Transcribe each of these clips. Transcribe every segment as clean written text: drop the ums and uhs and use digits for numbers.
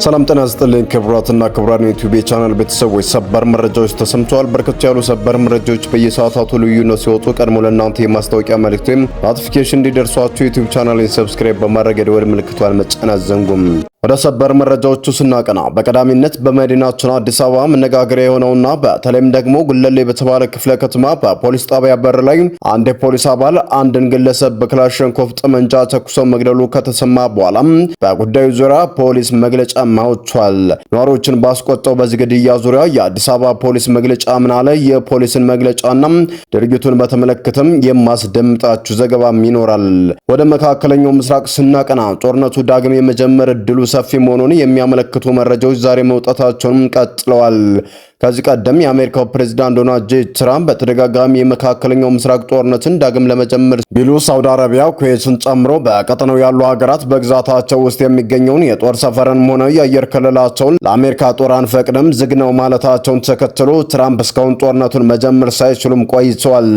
ሰላም ጤና ይስጥልኝ ክቡራትና ክቡራን ዩቲዩብ ቻናል ቤተሰቦች ሰበር መረጃዎች ተሰምተዋል። በርከት ያሉ ሰበር መረጃዎች በየሰዓታቱ ልዩነት ሲወጡ ቀድሞ ለእናንተ የማስታወቂያ መልእክቴም ኖቲፊኬሽን እንዲደርሷችሁ ዩቲዩብ ቻናሌን ሰብስክራይብ በማድረግ የደወል ምልክቷን መጫን አትዘንጉም። ወደ ሰበር መረጃዎቹ ስናቀና በቀዳሚነት በመዲናችን አዲስ አበባ መነጋገሪያ የሆነውና በተለይም ደግሞ ጉለሌ በተባለ ክፍለ ከተማ በፖሊስ ጣቢያ በር ላይ አንድ የፖሊስ አባል አንድን ግለሰብ በክላሽንኮቭ ጠመንጃ ተኩሶ መግደሉ ከተሰማ በኋላ በጉዳዩ ዙሪያ ፖሊስ መግለጫ ማውጥቷል። ነዋሪዎችን ባስቆጣው በዚህ ግድያ ዙሪያ የአዲስ አበባ ፖሊስ መግለጫ ምን አለ? የፖሊስን መግለጫና ድርጊቱን በተመለከተም የማስደምጣችሁ ዘገባም ይኖራል። ወደ መካከለኛው ምስራቅ ስናቀና ጦርነቱ ዳግም የመጀመር እድሉ ሰፊ መሆኑን የሚያመለክቱ መረጃዎች ዛሬ መውጣታቸውን ቀጥለዋል። ከዚህ ቀደም የአሜሪካው ፕሬዝዳንት ዶናልድ ጄ ትራምፕ በተደጋጋሚ የመካከለኛው ምስራቅ ጦርነትን ዳግም ለመጀመር ቢሉ ሳውዲ አረቢያ፣ ኩዌትን ጨምሮ በቀጠናው ያሉ ሀገራት በግዛታቸው ውስጥ የሚገኘውን የጦር ሰፈርን ሆነ የአየር ክልላቸውን ለአሜሪካ ጦር አንፈቅድም ዝግ ነው ማለታቸውን ተከትሎ ትራምፕ እስካሁን ጦርነቱን መጀመር ሳይችሉም ቆይተዋል።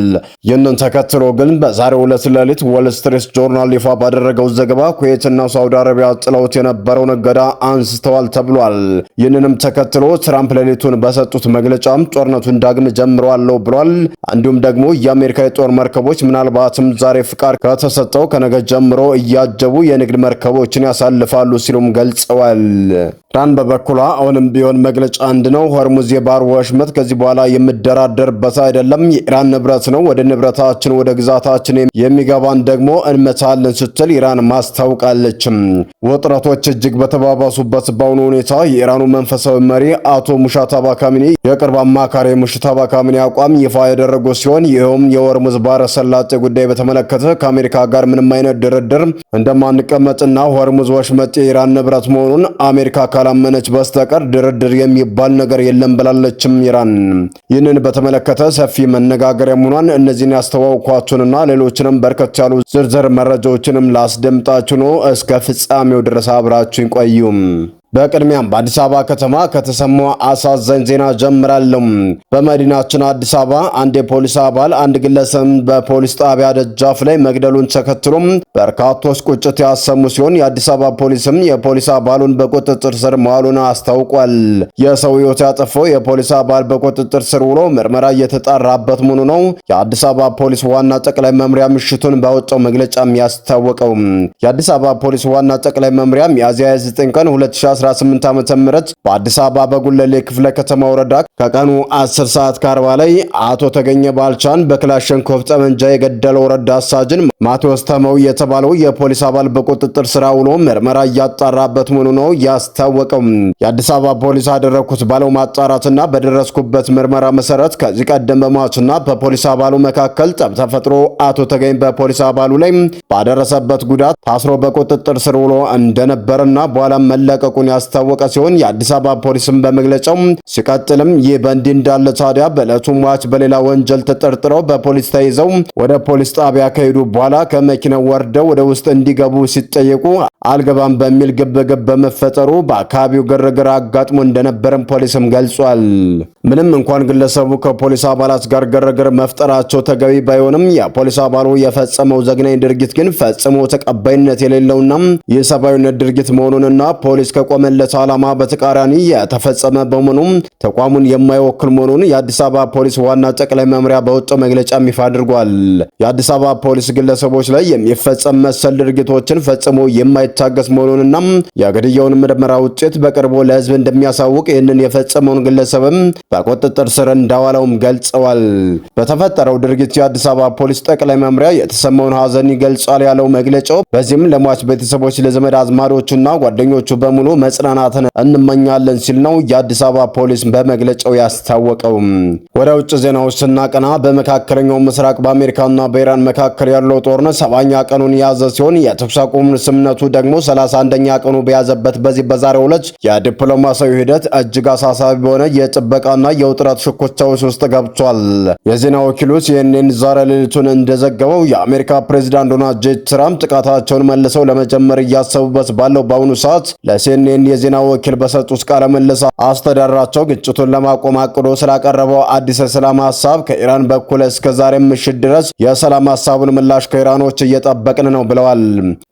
ይህንን ተከትሎ ግን በዛሬው ዕለት ሌሊት ዎል ስትሪት ጆርናል ይፋ ባደረገው ዘገባ ኩዌትና ሳውዲ አረቢያ ጥለውት የነበረውን እገዳ አንስተዋል ተብሏል። ይህንንም ተከትሎ ትራምፕ ሌሊቱን በሰጡ መግለጫም ጦርነቱን ዳግም ጀምረዋል ብሏል። እንዲሁም ደግሞ የአሜሪካ የጦር መርከቦች ምናልባትም ዛሬ ፍቃድ ከተሰጠው ከነገ ጀምሮ እያጀቡ የንግድ መርከቦችን ያሳልፋሉ ሲሉም ገልጸዋል። ኢራን በበኩሏ አሁንም ቢሆን መግለጫ አንድ ነው። ሆርሙዝ የባህር ወሽመጥ ከዚህ በኋላ የምደራደርበት አይደለም፣ የኢራን ንብረት ነው። ወደ ንብረታችን ወደ ግዛታችን የሚገባን ደግሞ እንመታለን ስትል ኢራን ማስታውቃለች። ውጥረቶች እጅግ በተባባሱበት በአሁኑ ሁኔታ የኢራኑ መንፈሳዊ መሪ አቶ ሙሻታባ ካሚኒ የቅርብ አማካሪ ሙሽታባ ካሚኒ አቋም ይፋ ያደረጉ ሲሆን ይኸውም የሆርሙዝ ባህረ ሰላጤ ጉዳይ በተመለከተ ከአሜሪካ ጋር ምንም አይነት ድርድር እንደማንቀመጥና ሆርሙዝ ወሽመጥ የኢራን ንብረት መሆኑን አሜሪካ ካላመነች በስተቀር ድርድር የሚባል ነገር የለም ብላለችም ኢራን። ይህንን በተመለከተ ሰፊ መነጋገሪያ መሆኗን እነዚህን ያስተዋውኳችሁንና ሌሎችንም በርከት ያሉ ዝርዝር መረጃዎችንም ላስደምጣችሁ ነው። እስከ ፍጻሜው ድረስ አብራችሁን ቆዩም። በቅድሚያም በአዲስ አበባ ከተማ ከተሰማ አሳዛኝ ዜና ጀምራለሁ። በመዲናችን አዲስ አበባ አንድ የፖሊስ አባል አንድ ግለሰብ በፖሊስ ጣቢያ ደጃፍ ላይ መግደሉን ተከትሎ በርካቶች ቁጭት ያሰሙ ሲሆን የአዲስ አበባ ፖሊስም የፖሊስ አባሉን በቁጥጥር ስር ማዋሉን አስታውቋል። የሰው ሕይወት ያጠፋው የፖሊስ አባል በቁጥጥር ስር ውሎ ምርመራ እየተጣራበት መሆኑ ነው የአዲስ አበባ ፖሊስ ዋና ጠቅላይ መምሪያ ምሽቱን ባወጣው መግለጫም ያስታወቀው። የአዲስ አበባ ፖሊስ ዋና ጠቅላይ መምሪያ ሚያዝያ 29 ቀን 2018 ዓ.ም በአዲስ አበባ በጉለሌ ክፍለ ከተማ ወረዳ ከቀኑ 10:40 ላይ አቶ ተገኘ ባልቻን በክላሽንኮቭ ጠመንጃ የገደለው ረዳት ሳጅን ማቴዎስ ተመው የተባለው የፖሊስ አባል በቁጥጥር ስር ውሎ ምርመራ እያጣራበት መሆኑ ነው ያስታወቀው። የአዲስ አበባ ፖሊስ አደረኩት ባለው ማጣራትና በደረስኩበት ምርመራ መሰረት ከዚህ ቀደም በሟችና በፖሊስ አባሉ መካከል ጠብ ተፈጥሮ አቶ ተገኝ በፖሊስ አባሉ ላይ ባደረሰበት ጉዳት ታስሮ በቁጥጥር ስር ውሎ እንደነበርና በኋላ መለቀቁን ያስታወቀ ሲሆን የአዲስ አበባ ፖሊስም በመግለጫው ሲቀጥልም ይህ በእንዲህ እንዳለ ታዲያ በዕለቱ ሟች በሌላ ወንጀል ተጠርጥረው በፖሊስ ተይዘው ወደ ፖሊስ ጣቢያ ከሄዱ በኋላ ከመኪናው ወርደው ወደ ውስጥ እንዲገቡ ሲጠየቁ አልገባም በሚል ግብግብ በመፈጠሩ በአካባቢው ግርግር አጋጥሞ እንደነበረም ፖሊስም ገልጿል። ምንም እንኳን ግለሰቡ ከፖሊስ አባላት ጋር ግርግር መፍጠራቸው ተገቢ ባይሆንም የፖሊስ አባሉ የፈጸመው ዘግናኝ ድርጊት ግን ፈጽሞ ተቀባይነት የሌለውና የሰብአዊነት ድርጊት መሆኑንና ፖሊስ ከቆመለት ዓላማ በተቃራኒ የተፈጸመ በመሆኑ ተቋሙን የማይወክል መሆኑን የአዲስ አበባ ፖሊስ ዋና ጠቅላይ መምሪያ በወጣው መግለጫ ይፋ አድርጓል። የአዲስ አበባ ፖሊስ ግለሰቦች ላይ የሚፈጸም መሰል ድርጊቶችን ፈጽሞ የማይታገስ መሆኑንና የግድያውን ምርመራ ውጤት በቅርቡ ለሕዝብ እንደሚያሳውቅ ይህንን የፈጸመውን ግለሰብም በቁጥጥር ስር እንዳዋለውም ገልጸዋል። በተፈጠረው ድርጊት የአዲስ አበባ ፖሊስ ጠቅላይ መምሪያ የተሰማውን ሐዘን ይገልጻል ያለው መግለጫው በዚህም ለሟች ቤተሰቦች፣ ለዘመድ አዝማዶቹና ጓደኞቹ በሙሉ መጽናናትን እንመኛለን ሲል ነው የአዲስ አበባ ፖሊስ በመግለጫው ያስታወቀው። ወደ ውጭ ዜናዎች ስናቀና በመካከለኛው ምስራቅ በአሜሪካና በኢራን መካከል ያለው ጦርነት 70ኛ ቀኑን የያዘ ሲሆን የተኩስ አቁም ስምምነቱ ደግሞ 31ኛ ቀኑ በያዘበት በዚህ በዛሬው ዕለት የዲፕሎማሲያዊ ሂደት እጅግ አሳሳቢ በሆነ የጥበቃና የውጥረት ሽኩቻዎች ውስጥ ገብቷል። የዜና ወኪሉ CNN ዛሬ ሌሊቱን እንደዘገበው የአሜሪካ ፕሬዝዳንት ዶናልድ ጄ ትራምፕ ጥቃታቸውን መልሰው ለመጀመር እያሰቡበት ባለው በአሁኑ ሰዓት ለCNN ለሲኤንኤን የዜና ወኪል በሰጡት ቃለ ምልልስ አስተዳደራቸው ግጭቱን ለማቆም አቅዶ ስላቀረበው አዲስ የሰላም ሐሳብ ከኢራን በኩል እስከ ዛሬ ምሽት ድረስ የሰላም ሐሳቡን ምላሽ ከኢራኖች እየጠበቅን ነው ብለዋል።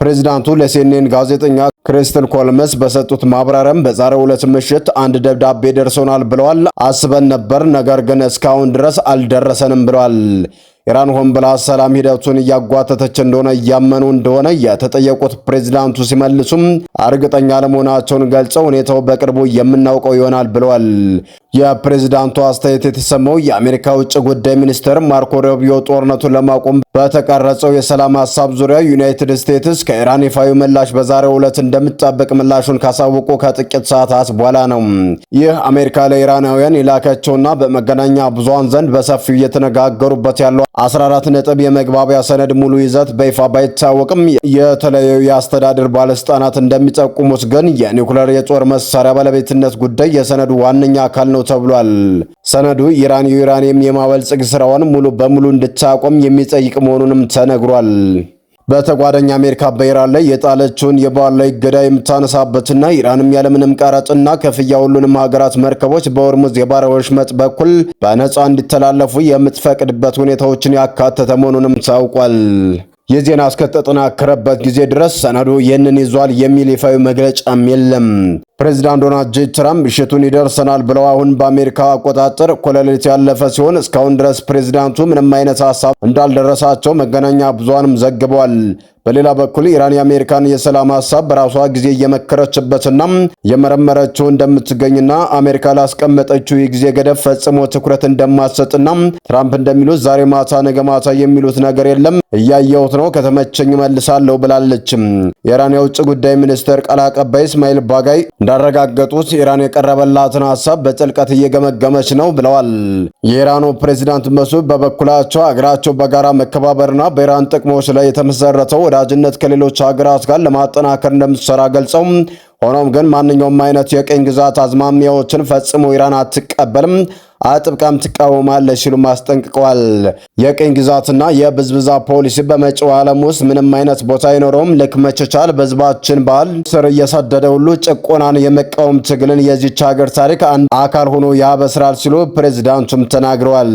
ፕሬዝዳንቱ ለሲኤንኤን ጋዜጠኛ ክሪስቲን ኮልምስ በሰጡት ማብራሪያም በዛሬው ዕለት ምሽት አንድ ደብዳቤ ደርሶናል ብለዋል። አስበን ነበር፣ ነገር ግን እስካሁን ድረስ አልደረሰንም ብለዋል። ኢራን ሆን ብላ ሰላም ሂደቱን እያጓተተች እንደሆነ እያመኑ እንደሆነ የተጠየቁት ፕሬዝዳንቱ ሲመልሱም እርግጠኛ ለመሆናቸውን ገልጸው ሁኔታው በቅርቡ የምናውቀው ይሆናል ብለዋል። የፕሬዝዳንቱ አስተያየት የተሰማው የአሜሪካ ውጭ ጉዳይ ሚኒስትር ማርኮ ሩቢዮ ጦርነቱን ለማቆም በተቀረጸው የሰላም ሐሳብ ዙሪያ ዩናይትድ ስቴትስ ከኢራን ይፋዊ ምላሽ በዛሬው ዕለት እንደምትጠብቅ ምላሹን ካሳወቁ ከጥቂት ሰዓታት በኋላ ነው። ይህ አሜሪካ ለኢራናውያን የላከችውና በመገናኛ ብዙሃን ዘንድ በሰፊው እየተነጋገሩበት ያለው 14 ነጥብ የመግባቢያ ሰነድ ሙሉ ይዘት በይፋ ባይታወቅም የተለያዩ የአስተዳደር ባለስልጣናት እንደሚጠቁሙት ግን የኒውክሌር የጦር መሳሪያ ባለቤትነት ጉዳይ የሰነዱ ዋነኛ አካል ነው ተብሏል። ሰነዱ ኢራን ዩራኒየም የማበልጸግ ስራዋን ሙሉ በሙሉ እንድታቆም የሚጠይቅ መሆኑንም ተነግሯል። በተጓዳኝ አሜሪካ በኢራን ላይ የጣለችውን የባህር ላይ እገዳ የምታነሳበትና ኢራንም ያለምንም ቀረጥና ክፍያ ሁሉንም ሀገራት መርከቦች በሆርሙዝ የባህር ወሽመጥ በኩል በነፃ እንዲተላለፉ የምትፈቅድበት ሁኔታዎችን ያካተተ መሆኑንም ታውቋል። የዜና እስከተጠናከረበት ጊዜ ድረስ ሰነዱ ይህንን ይዟል የሚል ይፋዊ መግለጫም የለም። ፕሬዝዳንት ዶናልድ ጄ ትራምፕ ምሽቱን ይደርሰናል ብለው አሁን በአሜሪካ አቆጣጠር ኮለሌት ያለፈ ሲሆን እስካሁን ድረስ ፕሬዝዳንቱ ምንም አይነት ሐሳብ እንዳልደረሳቸው መገናኛ ብዙሃንም ዘግበዋል። በሌላ በኩል ኢራን የአሜሪካን የሰላም ሐሳብ በራሷ ጊዜ እየመከረችበትና የመረመረችው እንደምትገኝና አሜሪካ ላስቀመጠችው የጊዜ ገደብ ፈጽሞ ትኩረት እንደማትሰጥና ትራምፕ እንደሚሉት ዛሬ ማታ ነገ ማታ የሚሉት ነገር የለም፣ እያየሁት ነው፣ ከተመቸኝ መልሳለሁ ብላለች። የኢራን የውጭ ጉዳይ ሚኒስቴር ቃል አቀባይ እስማኤል ባጋይ እንዳረጋገጡት ኢራን የቀረበላትን ሐሳብ በጥልቀት እየገመገመች ነው ብለዋል። የኢራኑ ፕሬዝዳንት መስዑድ በበኩላቸው አገራቸው በጋራ መከባበርና በኢራን ጥቅሞች ላይ የተመሰረተው ወዳጅነት ከሌሎች ሀገራት ጋር ለማጠናከር እንደምትሰራ ገልጸው ሆኖም ግን ማንኛውም አይነት የቀኝ ግዛት አዝማሚያዎችን ፈጽሞ ኢራን አትቀበልም፣ አጥብቃም ትቃወማለች ሲሉ አስጠንቅቀዋል። የቀኝ ግዛትና የብዝብዛ ፖሊሲ በመጪው ዓለም ውስጥ ምንም አይነት ቦታ አይኖረውም። ልክ መቻቻል በህዝባችን ባህል ስር እየሰደደ ሁሉ ጭቆናን የመቃወም ትግልን የዚች ሀገር ታሪክ አንድ አካል ሆኖ ያበስራል ሲሉ ፕሬዝዳንቱም ተናግረዋል።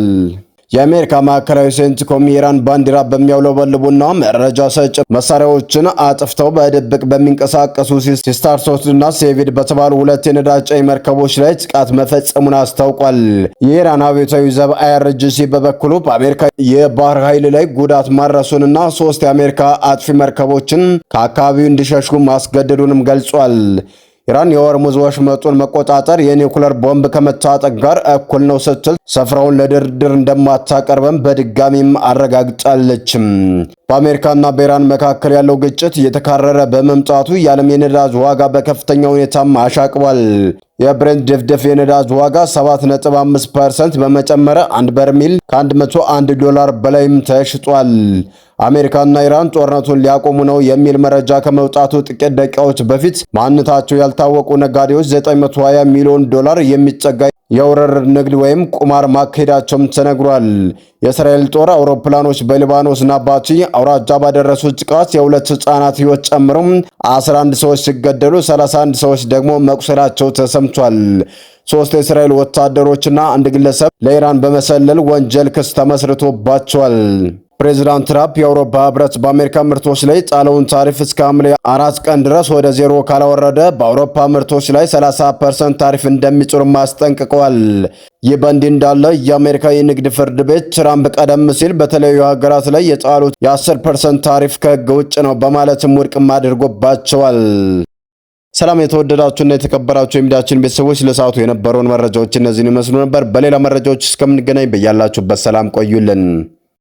የአሜሪካ ማዕከላዊ ሴንቲኮም የኢራን ባንዲራ በሚያውለበልቡና መረጃ ሰጭ መሳሪያዎችን አጥፍተው በድብቅ በሚንቀሳቀሱ ሲስታርሶትና ሴቪድ በተባሉ ሁለት የነዳጅ ጫኝ መርከቦች ላይ ጥቃት መፈጸሙን አስታውቋል። የኢራን አብዮታዊ ዘብ IRGC በበኩሉ በአሜሪካ የባህር ኃይል ላይ ጉዳት ማድረሱንና 3 የአሜሪካ አጥፊ መርከቦችን ከአካባቢው እንዲሸሹ ማስገደዱንም ገልጿል። ኢራን የሆርሙዝ ወሽመጡን መቆጣጠር የኒውክሌር ቦምብ ከመታጠቅ ጋር እኩል ነው ስትል ስፍራውን ለድርድር እንደማታቀርብም በድጋሚም አረጋግጣለች። በአሜሪካና በኢራን መካከል ያለው ግጭት እየተካረረ በመምጣቱ የዓለም የነዳጅ ዋጋ በከፍተኛ ሁኔታ አሻቅቧል። የብሬንት ድፍድፍ የነዳጅ ዋጋ 7.5% በመጨመር 1 በርሜል ከ$101 በላይም ተሽጧል። አሜሪካና ኢራን ጦርነቱን ሊያቆሙ ነው የሚል መረጃ ከመውጣቱ ጥቂት ደቂቃዎች በፊት ማንነታቸው ያልታወቁ ነጋዴዎች $920 ሚሊዮን የሚጠጋ የወረር ንግድ ወይም ቁማር ማካሄዳቸውም ተነግሯል። የእስራኤል ጦር አውሮፕላኖች በሊባኖስና ባቲ አውራጃ ባደረሱት ጥቃት የ2 ሕፃናት ሕይወት ጨምሮ 11 ሰዎች ሲገደሉ 31 ሰዎች ደግሞ መቁሰላቸው ተሰምቷል። 3 የእስራኤል ወታደሮችና አንድ ግለሰብ ለኢራን በመሰለል ወንጀል ክስ ተመስርቶባቸዋል። ፕሬዝዳንት ትራምፕ የአውሮፓ ህብረት በአሜሪካ ምርቶች ላይ ጣለውን ታሪፍ እስከ ሐምሌ 4 ቀን ድረስ ወደ 0 ካላወረደ በአውሮፓ ምርቶች ላይ 30% ታሪፍ እንደሚጭሩ አስጠንቅቀዋል። ይህ በእንዲህ እንዳለ የአሜሪካ የንግድ ፍርድ ቤት ትራምፕ ቀደም ሲል በተለያዩ ሀገራት ላይ የጣሉት የ10% ታሪፍ ከህግ ውጭ ነው በማለትም ውድቅም አድርጎባቸዋል። ሰላም የተወደዳችሁና የተከበራችሁ የሚዲያችን ቤተሰቦች ለሰዓቱ የነበሩን መረጃዎች እነዚህን ይመስሉ ነበር። በሌላ መረጃዎች እስከምንገናኝ በያላችሁበት ሰላም ቆዩልን።